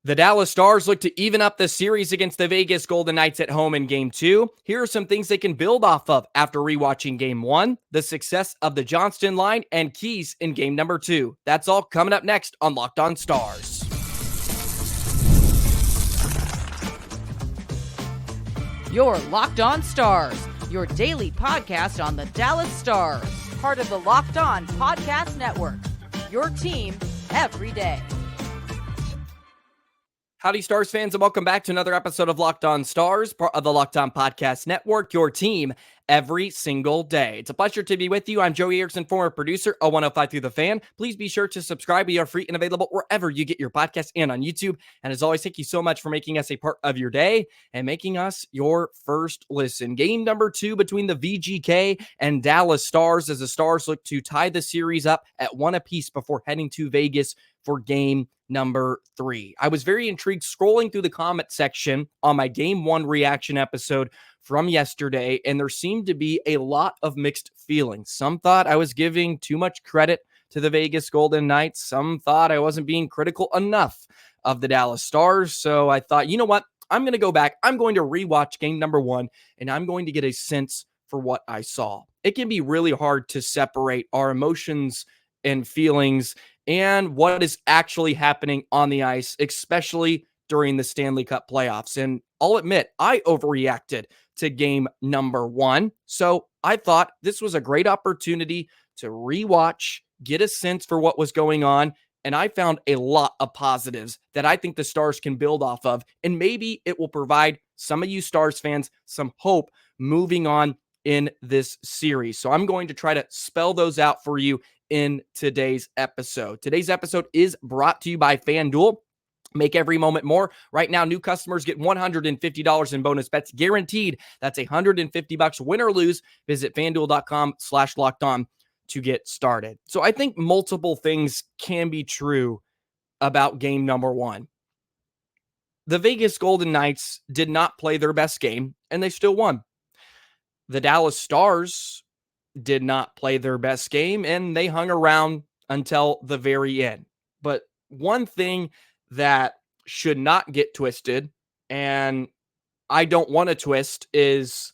The Dallas Stars look to even up the series against the Vegas Golden Knights at home in Game 2. Here are some things they can build off of after rewatching Game 1, the success of the Johnston line, and keys in Game number 2. That's all coming up next on Locked On Stars. You're Locked On Stars, your daily podcast on the Dallas Stars, part of the Locked On Podcast Network, your team every day. Howdy, Stars fans, and welcome back to another episode of Locked On Stars, part of the Locked On Podcast Network, your team every single day. It's a pleasure to be with you. I'm Joey Erickson, former producer of 105 Through the Fan. Please be sure to subscribe. We are free and available wherever you get your podcasts and on YouTube. And as always, thank you so much for making us a part of your day and making us your first listen. Game number 2 between the VGK and Dallas Stars as the Stars look to tie the series up at 1 apiece before heading to Vegas for Game number 3. I was very intrigued scrolling through the comment section on my Game 1 reaction episode from yesterday, and there seemed to be a lot of mixed feelings. Some thought I was giving too much credit to the Vegas Golden Knights. Some thought I wasn't being critical enough of the Dallas Stars. So I thought, you know what? I'm going to go back. I'm going to rewatch Game number 1, and I'm going to get a sense for what I saw. It can be really hard to separate our emotions and feelings and what is actually happening on the ice, especially during the Stanley Cup playoffs. And I'll admit, I overreacted to Game number 1. So I thought this was a great opportunity to rewatch, get a sense for what was going on. And I found a lot of positives that I think the Stars can build off of. And maybe it will provide some of you Stars fans some hope moving on in this series. So I'm going to try to spell those out for you in today's episode. Today's episode is brought to you by FanDuel. Make every moment more. Right now, new customers get $150 in bonus bets guaranteed. That's $150 win or lose. Visit FanDuel.com/lockedon to get started. So I think multiple things can be true about game number 1. The Vegas Golden Knights did not play their best game, and they still won. The Dallas Stars did not play their best game, and they hung around until the very end. But one thing that should not get twisted, and I don't want to twist, is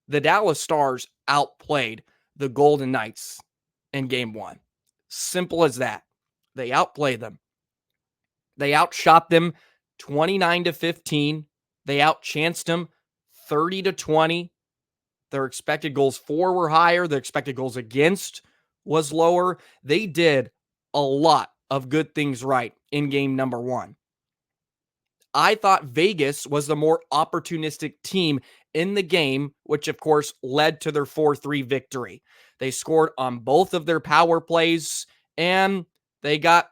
the Dallas Stars outplayed the Golden Knights in Game 1. Simple as that. They outplayed them. They outshot them 29-15. They outchanced them 30-20. Their expected goals for were higher. Their expected goals against was lower. They did a lot of good things right in game number 1. I thought Vegas was the more opportunistic team in the game, which of course led to their 4-3 victory. They scored on both of their power plays, and they got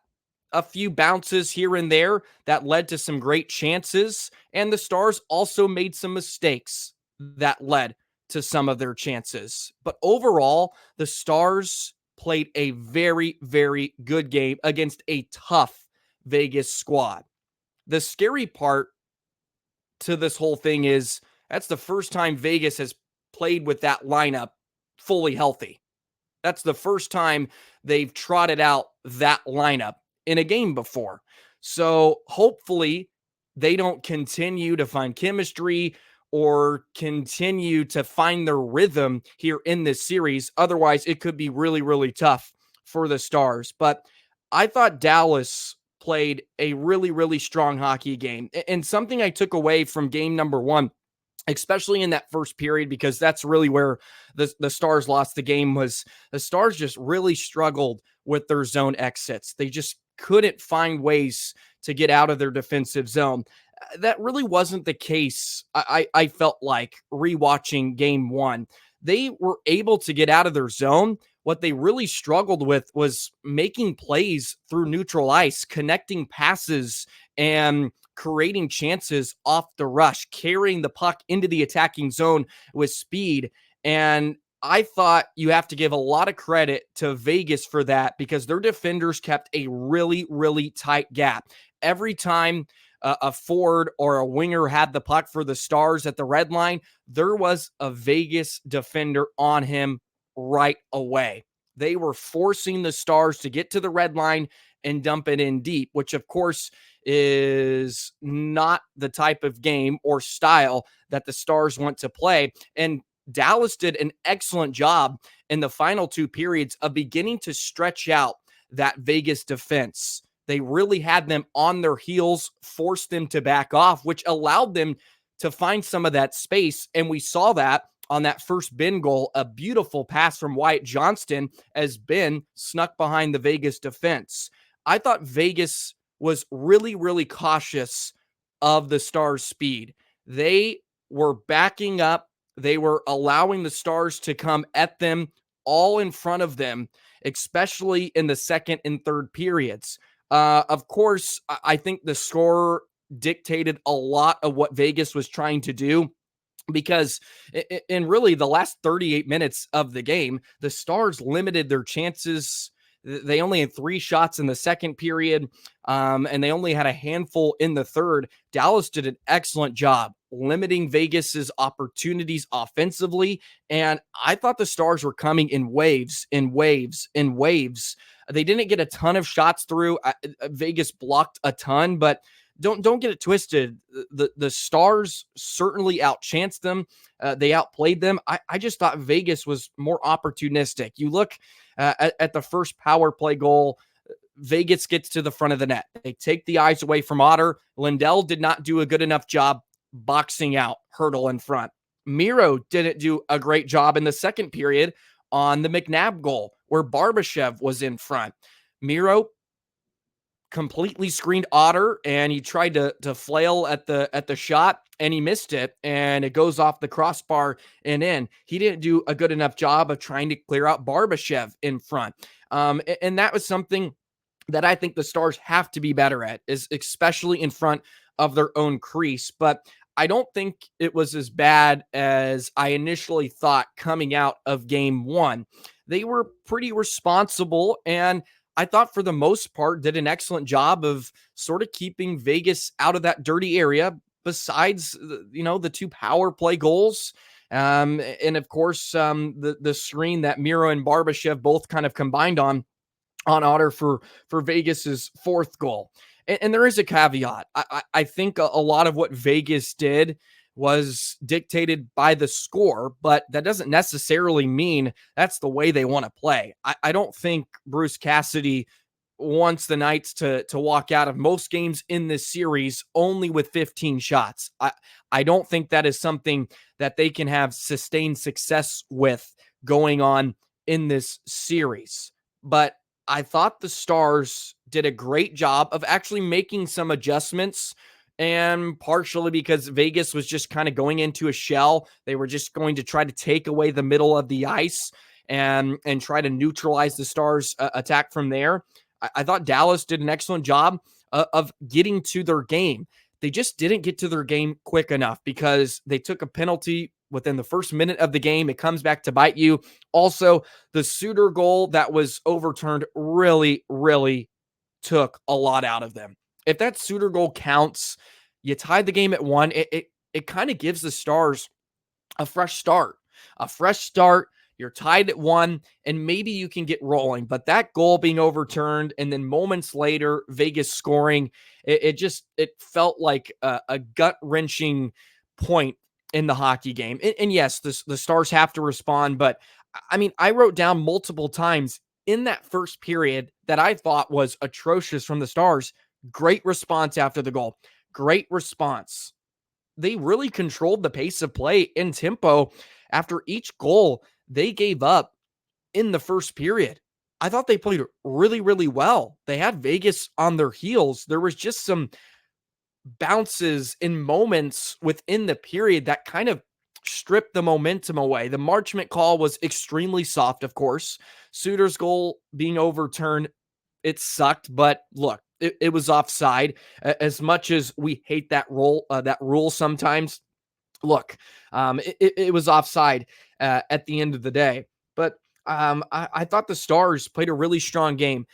a few bounces here and there that led to some great chances. And the Stars also made some mistakes that led to some of their chances. But overall, the Stars played a very, very good game against a tough Vegas squad. The scary part to this whole thing is that's the first time Vegas has played with that lineup fully healthy. That's the first time they've trotted out that lineup in a game before. So hopefully they don't continue to find chemistry or continue to find their rhythm here in this series. Otherwise, it could be really, really tough for the Stars. But I thought Dallas played a really, really strong hockey game. And something I took away from game number 1, especially in that first period, because that's really where the Stars lost the game, was the Stars just really struggled with their zone exits. They just couldn't find ways to get out of their defensive zone. That really wasn't the case, I felt like, rewatching game 1. They were able to get out of their zone. What they really struggled with was making plays through neutral ice, connecting passes, and creating chances off the rush, carrying the puck into the attacking zone with speed. And I thought you have to give a lot of credit to Vegas for that, because their defenders kept a really, really tight gap. Every time a forward or a winger had the puck for the Stars at the red line, there was a Vegas defender on him right away. They were forcing the Stars to get to the red line and dump it in deep, which of course is not the type of game or style that the Stars want to play. And Dallas did an excellent job in the final two periods of beginning to stretch out that Vegas defense. They really had them on their heels, forced them to back off, which allowed them to find some of that space. And we saw that on that first Benn goal, a beautiful pass from Wyatt Johnston as Benn snuck behind the Vegas defense. I thought Vegas was really, really cautious of the Stars' speed. They were backing up. They were allowing the Stars to come at them all in front of them, especially in the second and third periods. Of course, I think the score dictated a lot of what Vegas was trying to do, because in really the last 38 minutes of the game, the Stars limited their chances. They only had 3 shots in the second period, and they only had a handful in the third. Dallas did an excellent job limiting Vegas's opportunities offensively, and I thought the Stars were coming in waves, in waves, in waves. They didn't get a ton of shots through. Vegas blocked a ton, but don't get it twisted. The Stars certainly outchanced them. They outplayed them. I just thought Vegas was more opportunistic. You look at the first power play goal, Vegas gets to the front of the net. They take the eyes away from Otter. Lindell did not do a good enough job boxing out Hurdle in front. Miro didn't do a great job in the second period on the McNabb goal where Barbashev was in front. Miro completely screened Otter, and he tried to flail at the shot, and he missed it, and it goes off the crossbar and in. He didn't do a good enough job of trying to clear out Barbashev in front. And that was something that I think the Stars have to be better at, is especially in front of their own crease. But I don't think it was as bad as I initially thought coming out of game one. They were pretty responsible, and I thought for the most part did an excellent job of sort of keeping Vegas out of that dirty area, besides, the 2 power play goals. And of course, the screen that Miro and Barbashev both kind of combined on Otter for Vegas's 4th goal. And there is a caveat. I think a lot of what Vegas did was dictated by the score, but that doesn't necessarily mean that's the way they want to play. I don't think Bruce Cassidy wants the Knights to walk out of most games in this series only with 15 shots. I don't think that is something that they can have sustained success with going on in this series. But I thought the Stars did a great job of actually making some adjustments, and partially because Vegas was just kind of going into a shell. They were just going to try to take away the middle of the ice and try to neutralize the Stars' attack from there. I thought Dallas did an excellent job of getting to their game. They just didn't get to their game quick enough because they took a penalty within the first minute of the game. It comes back to bite you. Also, the Suter goal that was overturned really, really took a lot out of them. If that Suter goal counts, you tied the game at 1. It kind of gives the Stars a fresh start. You're tied at 1, and maybe you can get rolling. But that goal being overturned, and then moments later, Vegas scoring, it felt like a gut-wrenching point in the hockey game. And yes, the Stars have to respond. But, I mean, I wrote down multiple times in that first period that I thought was atrocious from the Stars. Great response after the goal. Great response. They really controlled the pace of play and tempo after each goal they gave up in the first period. I thought they played really, really well. They had Vegas on their heels. There was just some bounces in moments within the period that kind of stripped the momentum away. The Marchment call was extremely soft, of course. Suter's goal being overturned, it sucked, but look, it was offside. As much as we hate that rule sometimes, look, it was offside at the end of the day. But I thought the Stars played a really strong game.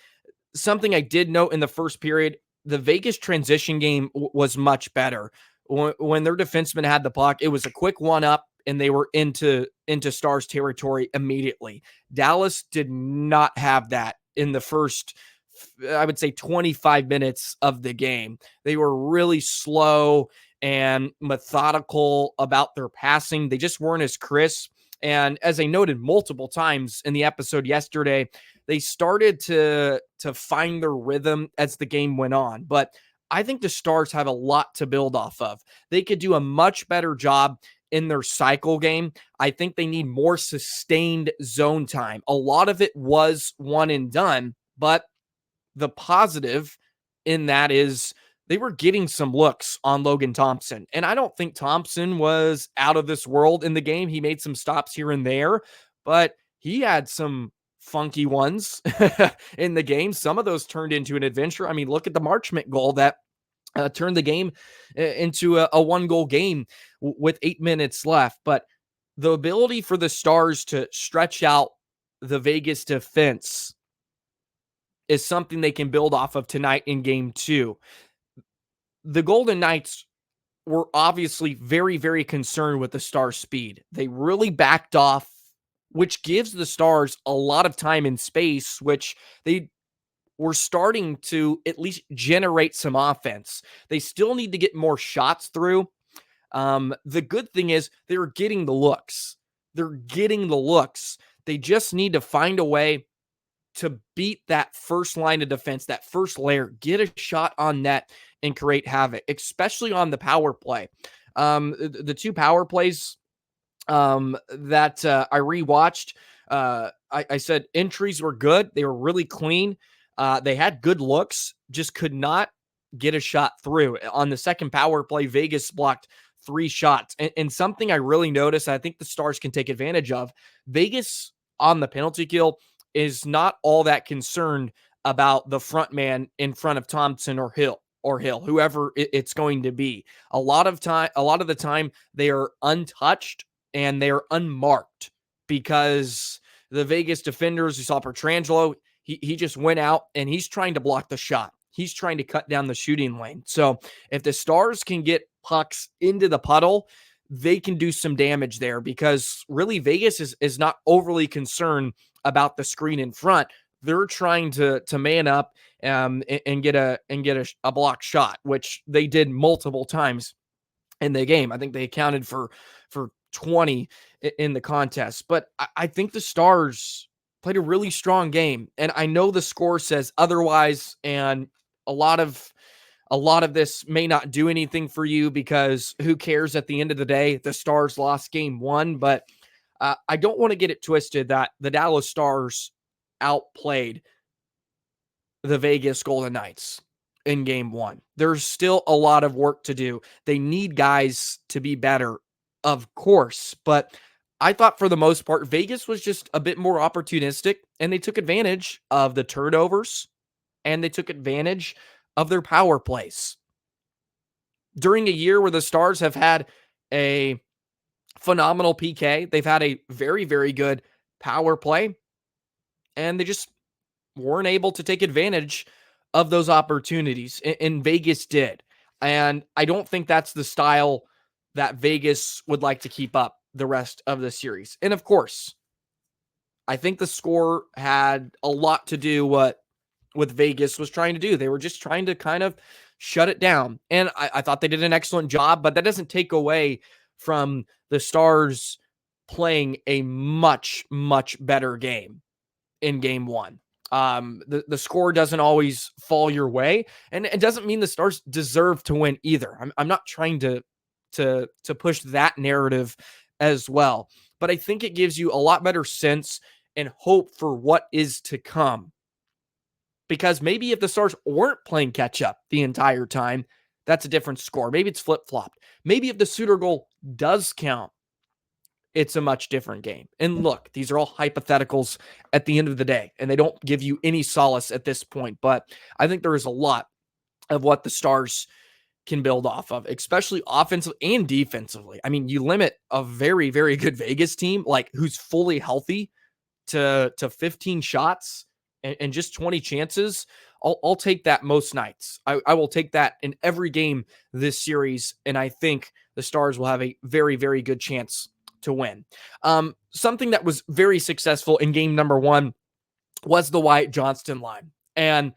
Something I did note in the first period, the Vegas transition game was much better. When their defenseman had the puck, it was a quick 1-up, and they were into Stars territory immediately. Dallas did not have that in the first I would say 25 minutes of the game. They were really slow and methodical about their passing. They just weren't as crisp. And as I noted multiple times in the episode yesterday, they started to find their rhythm as the game went on. But I think the Stars have a lot to build off of. They could do a much better job in their cycle game. I think they need more sustained zone time. A lot of it was one and done, but the positive in that is they were getting some looks on Logan Thompson. And I don't think Thompson was out of this world in the game. He made some stops here and there, but he had some funky ones in the game. Some of those turned into an adventure. I mean, look at the Marchment goal that turned the game into a 1-goal game with 8 minutes left. But the ability for the Stars to stretch out the Vegas defense is something they can build off of tonight in game 2. The Golden Knights were obviously very, very concerned with the Stars' speed. They really backed off, which gives the Stars a lot of time and space, which they were starting to at least generate some offense. They still need to get more shots through. The good thing is they're getting the looks. They just need to find a way to beat that first line of defense, that first layer, get a shot on net and create havoc, especially on the power play. The 2 power plays that I rewatched, I said entries were good. They were really clean. They had good looks, just could not get a shot through. On the second power play, Vegas blocked 3 shots. And something I really noticed, I think the Stars can take advantage of, Vegas on the penalty kill is not all that concerned about the front man in front of Thompson or Hill, whoever it's going to be. A lot of the time they are untouched and they are unmarked because the Vegas defenders, you saw Pietrangelo, he just went out and he's trying to block the shot. He's trying to cut down the shooting lane. So if the Stars can get pucks into the puddle, they can do some damage there because really Vegas is not overly concerned about the screen in front. They're trying to man up and get a block shot, which they did multiple times in the game. I think they accounted for 20 in the contest. But I think the Stars played a really strong game. And I know the score says otherwise, and a lot of this may not do anything for you because who cares at the end of the day? The Stars lost game 1, but I don't want to get it twisted that the Dallas Stars outplayed the Vegas Golden Knights in game 1. There's still a lot of work to do. They need guys to be better, of course, but I thought for the most part, Vegas was just a bit more opportunistic and they took advantage of the turnovers and they took advantage of their power plays. During a year where the Stars have had a phenomenal PK, they've had a very, very good power play, and they just weren't able to take advantage of those opportunities, and Vegas did. And I don't think that's the style that Vegas would like to keep up the rest of the series. And of course, I think the score had a lot to do what Vegas was trying to do. They were just trying to kind of shut it down. And I thought they did an excellent job, but that doesn't take away from the Stars playing a much, much better game in game 1. The score doesn't always fall your way, and it doesn't mean the Stars deserve to win either. I'm not trying to push that narrative as well, but I think it gives you a lot better sense and hope for what is to come. Because maybe if the Stars weren't playing catch up the entire time, that's a different score. Maybe it's flip-flopped. Maybe if the Suter goal does count, it's a much different game. And look, these are all hypotheticals at the end of the day, and they don't give you any solace at this point. But I think there is a lot of what the Stars can build off of, especially offensively and defensively. I mean, you limit a very, very good Vegas team, like who's fully healthy, to 15 shots and just 20 chances. I'll take that most nights. I will take that in every game this series, and I think the Stars will have a very, very good chance to win. Something that was very successful in game number 1 was the Wyatt Johnston line. And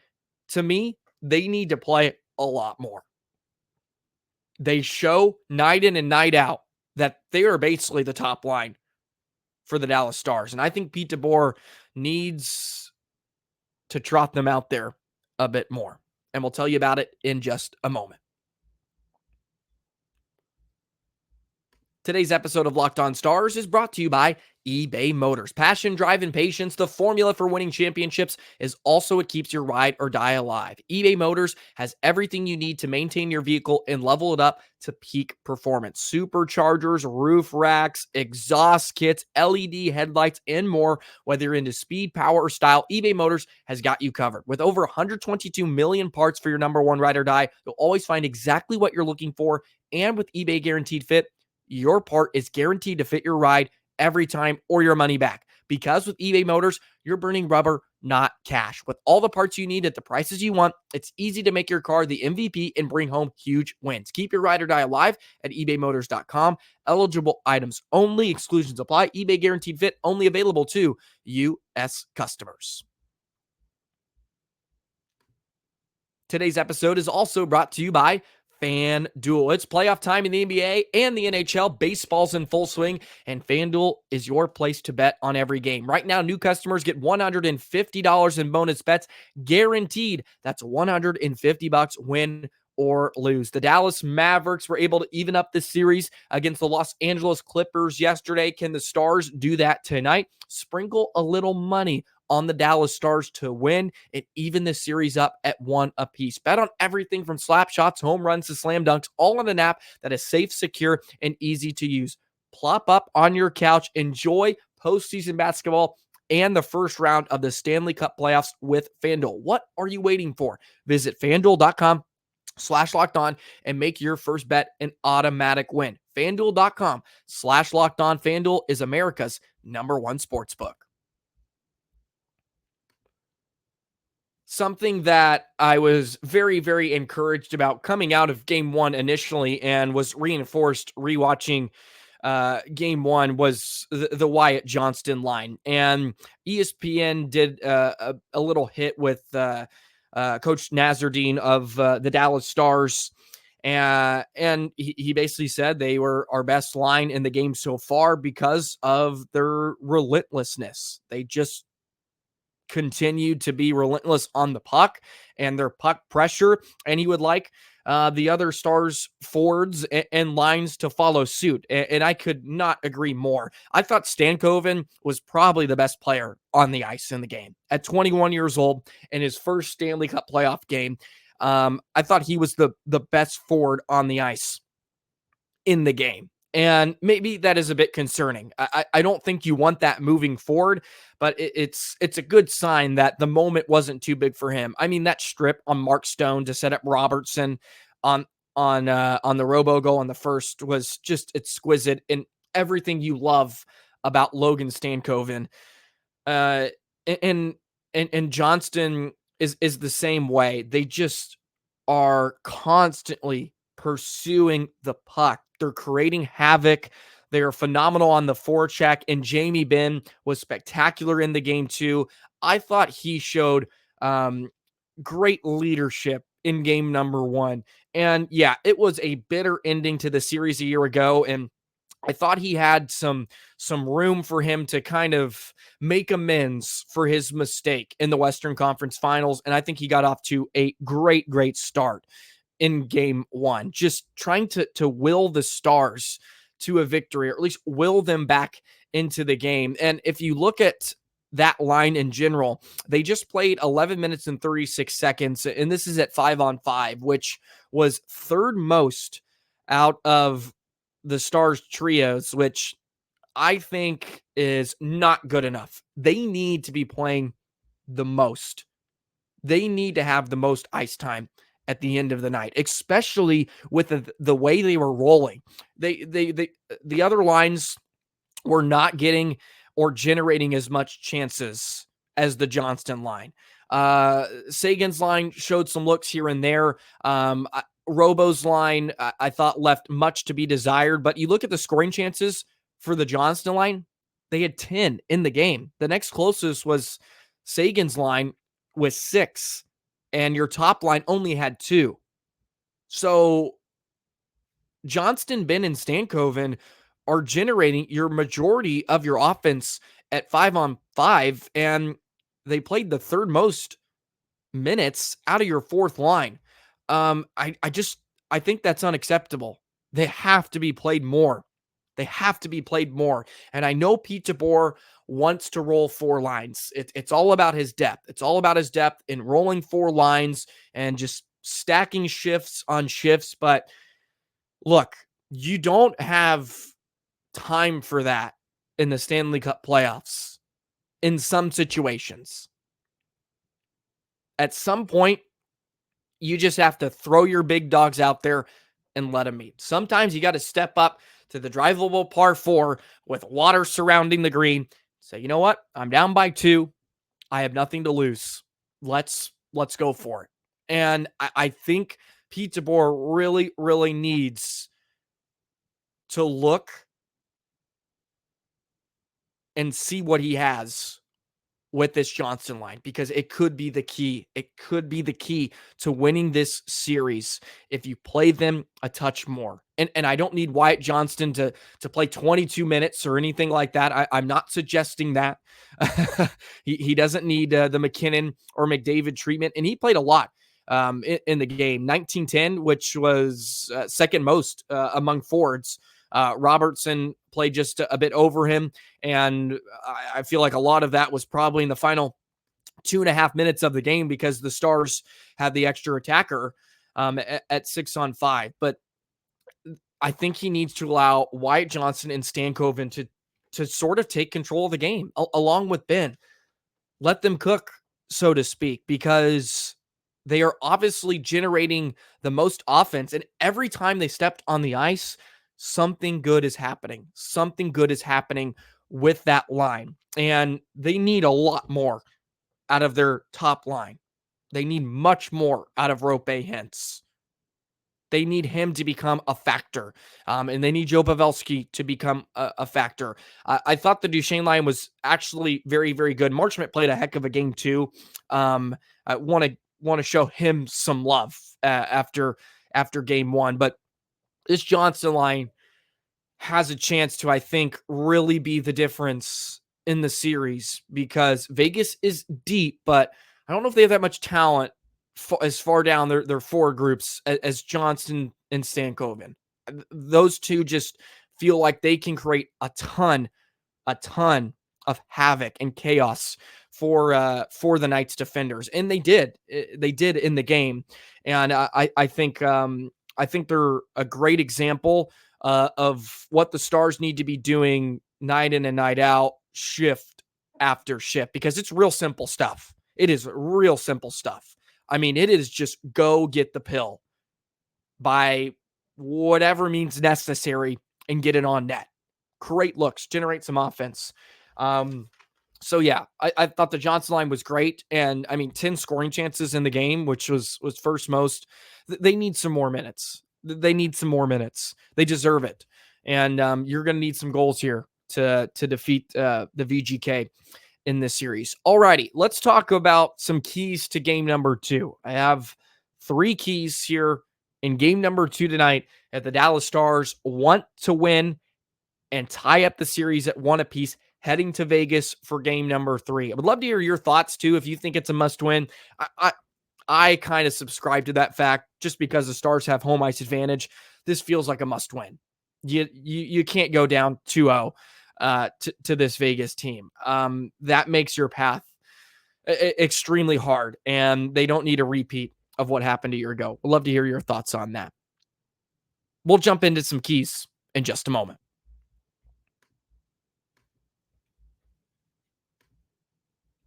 To me, they need to play a lot more. They show night in and night out that they are basically the top line for the Dallas Stars. And I think Pete DeBoer needs to trot them out there a bit more. And we'll tell you about it in just a moment. Today's episode of Locked On Stars is brought to you by eBay Motors. Passion, drive, and patience, the formula for winning championships, is also what keeps your ride or die alive. eBay Motors has everything you need to maintain your vehicle and level it up to peak performance. Superchargers, roof racks, exhaust kits, LED headlights, and more. Whether you're into speed, power, or style, eBay Motors has got you covered. With over 122 million parts for your number one ride or die, you'll always find exactly what you're looking for. And with eBay Guaranteed Fit, your part is guaranteed to fit your ride every time or your money back. Because with eBay Motors, you're burning rubber, not cash. With all the parts you need at the prices you want, it's easy to make your car the MVP and bring home huge wins. Keep your ride or die alive at ebaymotors.com. Eligible items only. Exclusions apply. eBay Guaranteed Fit only available to U.S. customers. Today's episode is also brought to you by FanDuel. It's playoff time in the NBA and the NHL. Baseball's in full swing, and FanDuel is your place to bet on every game. Right now, new customers get $150 in bonus bets guaranteed. That's $150 win or lose. The Dallas Mavericks were able to even up the series against the Los Angeles Clippers yesterday. Can the Stars do that tonight? Sprinkle a little money on the Dallas Stars to win and even the series up at 1 apiece. Bet on everything from slap shots, home runs to slam dunks, all on an app that is safe, secure, and easy to use. Plop up on your couch, enjoy postseason basketball and the first round of the Stanley Cup playoffs with FanDuel. What are you waiting for? Visit FanDuel.com/lockedon and make your first bet an automatic win. FanDuel.com/lockedon. FanDuel is America's #1 sportsbook. Something that I was very, very encouraged about coming out of game one initially and was reinforced rewatching game one was the Wyatt Johnston line. And ESPN did a little hit with Coach Nazardine of the Dallas Stars. And he basically said they were our best line in the game so far because of their relentlessness. They just continued to be relentless on the puck and their puck pressure, and he would like the other Stars forwards and lines to follow suit. And I could not agree more. I thought Stankoven was probably the best player on the ice in the game. At 21 years old, in his first Stanley Cup playoff game, I thought he was the best forward on the ice in the game. And maybe that is a bit concerning. I don't think you want that moving forward, but it's a good sign that the moment wasn't too big for him. I mean, that strip on Mark Stone to set up Robertson on the robo goal on the first was just exquisite, and everything you love about Logan Stankoven. And Johnston is the same way. They just are constantly pursuing the puck. They're creating havoc. They are phenomenal on the forecheck, and Jamie Benn was spectacular in the game too. I thought he showed great leadership in game number one. And yeah, it was a bitter ending to the series a year ago, and I thought he had some room for him to kind of make amends for his mistake in the Western Conference Finals, and I think he got off to a great start in game one, just trying to will the Stars to a victory, or at least will them back into the game. And if you look at that line in general, they just played 11 minutes and 36 seconds, and this is at 5-on-5, which was third most out of the Stars trios, which I think is not good enough. They need to be playing the most. They need to have the most ice time at the end of the night, especially with the way they were rolling. The other lines were not getting or generating as much chances as the Johnston line. Sagan's line showed some looks here and there. Robo's line, I thought, left much to be desired, but you look at the scoring chances for the Johnston line, they had 10 in the game. The next closest was Sagan's line with 6. and your top line only had 2. So Johnston, Benn, and Stankoven are generating your majority of your offense at 5-on-5, and they played the third most minutes out of your fourth line. I think that's unacceptable. They have to be played more. They have to be played more. And I know Pete DeBoer wants to roll 4 lines. It's all about his depth. It's all about his depth in rolling 4 lines and just stacking shifts on shifts. But look, you don't have time for that in the Stanley Cup playoffs in some situations. At some point, you just have to throw your big dogs out there and let them eat. Sometimes you got to step up to the drivable par 4 with water surrounding the green. Say, you know what? I'm down by 2. I have nothing to lose. Let's go for it. And I think Pete DeBoer really, really needs to look and see what he has with this Johnston line, because it could be the key. It could be the key to winning this series if you play them a touch more. And I don't need Wyatt Johnston to play 22 minutes or anything like that. I'm not suggesting that. He doesn't need the McKinnon or McDavid treatment, and he played a lot in the game. 19-10, which was second most among forwards. Robertson played just a bit over him, and I feel like a lot of that was probably in the final 2.5 minutes of the game because the Stars had the extra attacker at 6-on-5. But I think he needs to allow Wyatt Johnston and Stankoven to sort of take control of the game along with Benn. Let them cook, so to speak, because they are obviously generating the most offense, and every time they stepped on the ice, something good is happening. Something good is happening with that line. And they need a lot more out of their top line. They need much more out of Roope Hintz. They need him to become a factor. And they need Joe Pavelski to become a factor. I thought the Duchesne line was actually very, very good. Marchment played a heck of a game too. I want to show him some love after game 1. But this Johnston line has a chance to, I think, really be the difference in the series, because Vegas is deep, but I don't know if they have that much talent as far down their 4 groups as Johnston and Stankoven. Those two just feel like they can create a ton of havoc and chaos for the Knights defenders, and they did in the game. And I think they're a great example of what the Stars need to be doing night in and night out, shift after shift, because it's real simple stuff. It is real simple stuff. I mean, it is just go get the pill by whatever means necessary and get it on net. Create looks, generate some offense. So yeah, I thought the Johnston line was great. And I mean, 10 scoring chances in the game, which was first most. They need some more minutes. They need some more minutes. They deserve it. And you're going to need some goals here to defeat the VGK in this series. Alrighty, let's talk about some keys to game number 2. I have 3 keys here in game number 2 tonight that the Dallas Stars want to win and tie up the series at 1 apiece, heading to Vegas for game number 3. I would love to hear your thoughts too, if you think it's a must win. I kind of subscribe to that fact just because the Stars have home ice advantage. This feels like a must win. You can't go down 2-0 to this Vegas team. That makes your path extremely hard, and they don't need a repeat of what happened a year ago. I'd love to hear your thoughts on that. We'll jump into some keys in just a moment.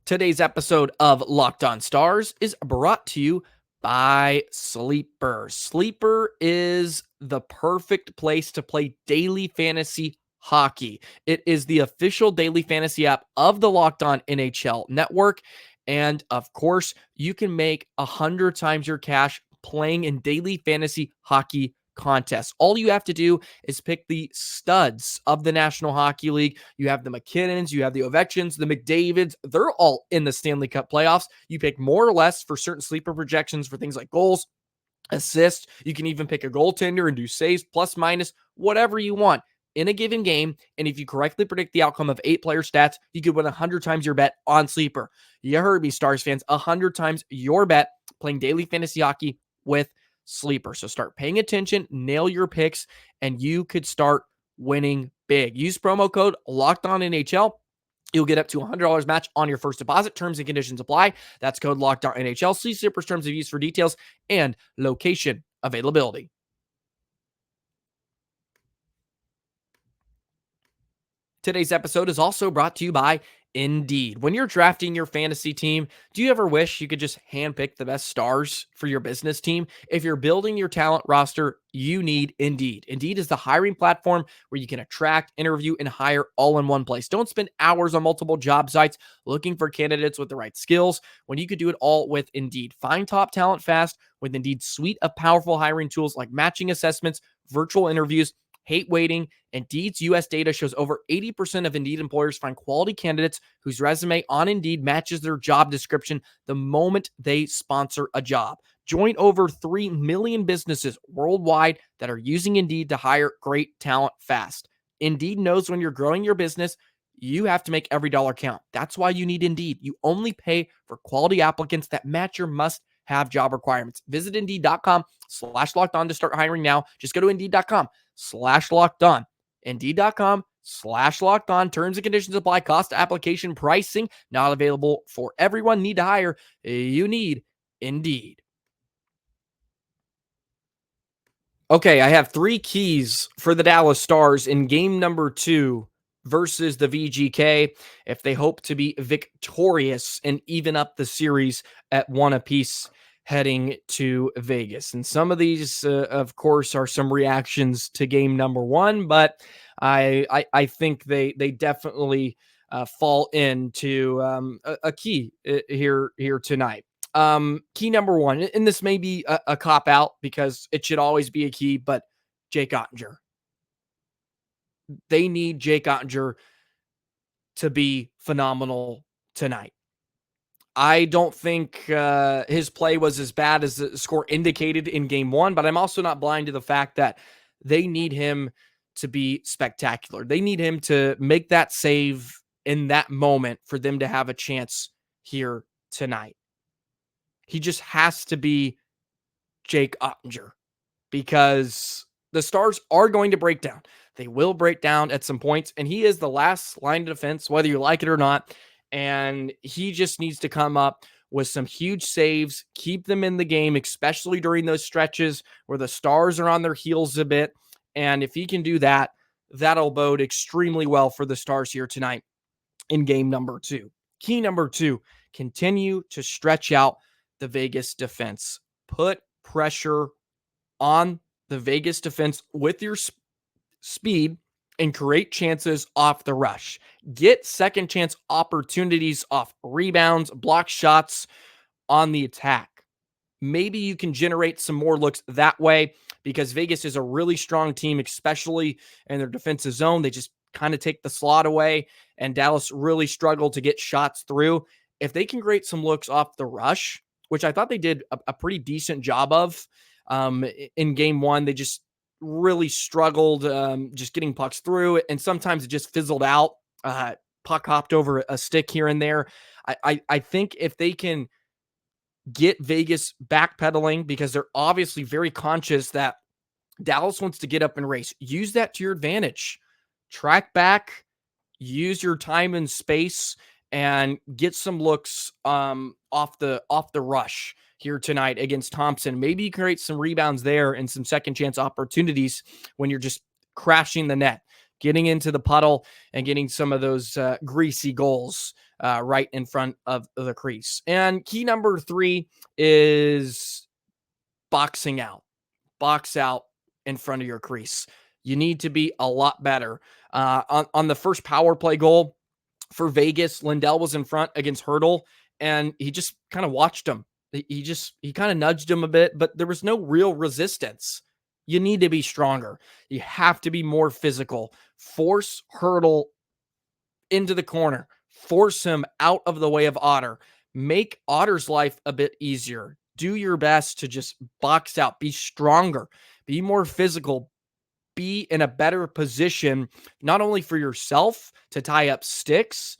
Today's episode of Locked On Stars is brought to you by Sleeper. Sleeper is the perfect place to play daily fantasy hockey. It is the official daily fantasy app of the Locked On NHL network. And of course, you can make 100 times your cash playing in daily fantasy hockey contest. All you have to do is pick the studs of the National Hockey League. You have the McKinnons, you have the Ovechkins, the McDavids. They're all in the Stanley Cup playoffs. You pick more or less for certain sleeper projections for things like goals, assists. You can even pick a goaltender and do saves, plus, minus, whatever you want in a given game. And if you correctly predict the outcome of 8-player stats, you could win 100 times your bet on Sleeper. You heard me, Stars fans, 100 times your bet playing daily fantasy hockey with Sleeper. So start paying attention, nail your picks, and you could start winning big. Use promo code LOCKEDONNHL. You'll get up to $100 match on your first deposit. Terms and conditions apply. That's code LOCKEDONNHL. See Sleeper's terms of use for details and location availability. Today's episode is also brought to you by Indeed. When you're drafting your fantasy team, do you ever wish you could just handpick the best stars for your business team? If you're building your talent roster, you need Indeed. Indeed is the hiring platform where you can attract, interview, and hire all in one place. Don't spend hours on multiple job sites looking for candidates with the right skills when you could do it all with Indeed. Find top talent fast with Indeed's suite of powerful hiring tools like matching assessments, virtual interviews, hate waiting. Indeed's US data shows over 80% of Indeed employers find quality candidates whose resume on Indeed matches their job description the moment they sponsor a job. Join over 3 million businesses worldwide that are using Indeed to hire great talent fast. Indeed knows when you're growing your business, you have to make every dollar count. That's why you need Indeed. You only pay for quality applicants that match your must-have job requirements. Visit Indeed.com/lockedon to start hiring now. Just go to Indeed.com/lockedon. Indeed.com/lockedon. Terms and conditions apply. Cost, application, pricing not available for everyone. Need to hire? You need Indeed. Okay, I have 3 keys for the Dallas Stars in game number 2 versus the VGK if they hope to be victorious and even up the series at 1 apiece heading to Vegas. And some of these, of course, are some reactions to game number 1, but I think they definitely fall into a key here tonight. Key number 1, and this may be a cop out because it should always be a key, but Jake Oettinger. They need Jake Oettinger to be phenomenal tonight. I don't think his play was as bad as the score indicated in game 1, but I'm also not blind to the fact that they need him to be spectacular. They need him to make that save in that moment for them to have a chance here tonight. He just has to be Jake Oettinger because the Stars are going to break down. They will break down at some points, and he is the last line of defense, whether you like it or not. And he just needs to come up with some huge saves, keep them in the game, especially during those stretches where the Stars are on their heels a bit. And if he can do that, that'll bode extremely well for the Stars here tonight in game number 2. Key number 2, continue to stretch out the Vegas defense. Put pressure on the Vegas defense with your speed and create chances off the rush. Get second chance opportunities off rebounds, block shots on the attack. Maybe you can generate some more looks that way because Vegas is a really strong team, especially in their defensive zone. They just kind of take the slot away, and Dallas really struggled to get shots through. If they can create some looks off the rush, which I thought they did a pretty decent job of in game 1, they just really struggled just getting pucks through, and sometimes it just fizzled out. Puck hopped over a stick here and there. I think if they can get Vegas backpedaling, because they're obviously very conscious that Dallas wants to get up and race, use that to your advantage. Track back, use your time and space, and get some looks off the rush here tonight against Thompson. Maybe you create some rebounds there and some second chance opportunities when you're just crashing the net, getting into the puddle and getting some of those greasy goals right in front of the crease. And key number 3 is boxing out. Box out in front of your crease. You need to be a lot better. On the first power play goal for Vegas, Lindell was in front against Hurdle, and he just kind of watched him. He kind of nudged him a bit, but there was no real resistance. you need to be stronger. You have to be more physical. Force Hurdle into the corner. Force him out of the way of Otter. Make Otter's life a bit easier. Do your best to just box out. Be stronger. Be more physical. Be in a better position, not only for yourself to tie up sticks,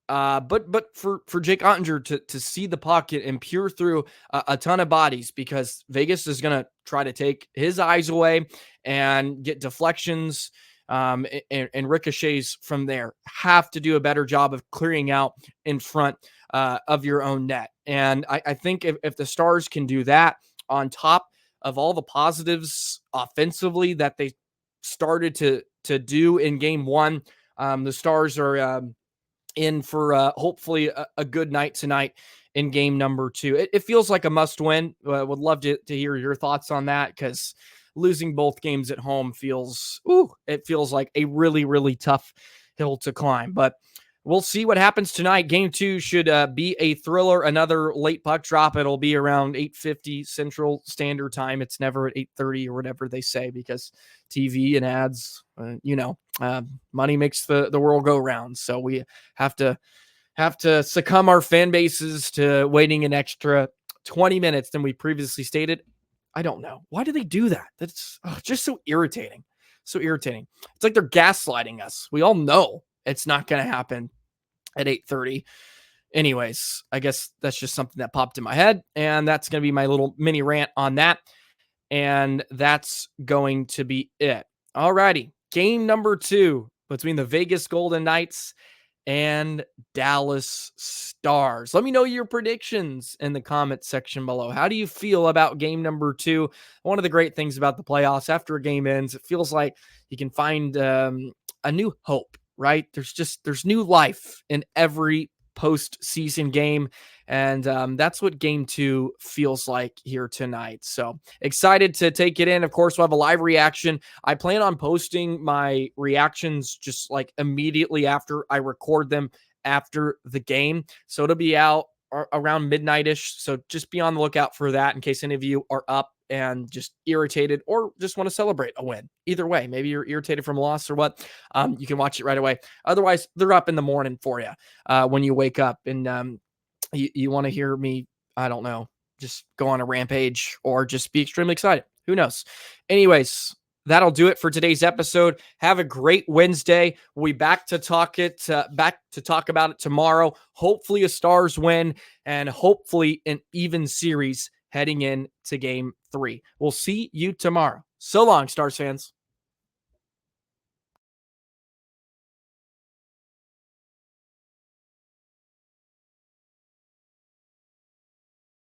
but for Jake Ottinger to see the pocket and peer through a ton of bodies, because Vegas is going to try to take his eyes away and get deflections and ricochets from there. Have to do a better job of clearing out in front of your own net. And I think if the Stars can do that on top of all the positives offensively that they started to do in game one, the Stars are in for hopefully a good night tonight in game number 2. It feels like a must win. Would love to hear your thoughts on that, because losing both games at home feels like a really, really tough hill to climb. But we'll see what happens tonight. Game 2 should be a thriller. Another late puck drop. It'll be around 8:50 Central Standard Time. It's never at 8:30 or whatever they say, because TV and ads, money makes the world go round. So we have to succumb our fan bases to waiting an extra 20 minutes than we previously stated. I don't know. Why do they do that? That's just so irritating. So irritating. It's like they're gaslighting us. We all know it's not going to happen at 8:30. Anyways, I guess that's just something that popped in my head, and that's going to be my little mini rant on that. And that's going to be it. Alrighty. Game number 2 between the Vegas Golden Knights and Dallas Stars. Let me know your predictions in the comment section below. How do you feel about game number 2? One of the great things about the playoffs, after a game ends, it feels like you can find a new hope, right? There's new life in every postseason game. And that's what game 2 feels like here tonight. So excited to take it in. Of course, we'll have a live reaction. I plan on posting my reactions just like immediately after I record them after the game. So it'll be out around midnight-ish. So just be on the lookout for that in case any of you are up and just irritated or just want to celebrate a win. Either way, maybe you're irritated from a loss or what. You can watch it right away. Otherwise, they're up in the morning for you when you wake up. And you want to hear me, I don't know, just go on a rampage or just be extremely excited. Who knows? Anyways, that'll do it for today's episode. Have a great Wednesday. We'll be back to talk about it tomorrow. Hopefully a Stars win, and hopefully an even series heading in to game 3. We'll see you tomorrow. So long, Stars fans.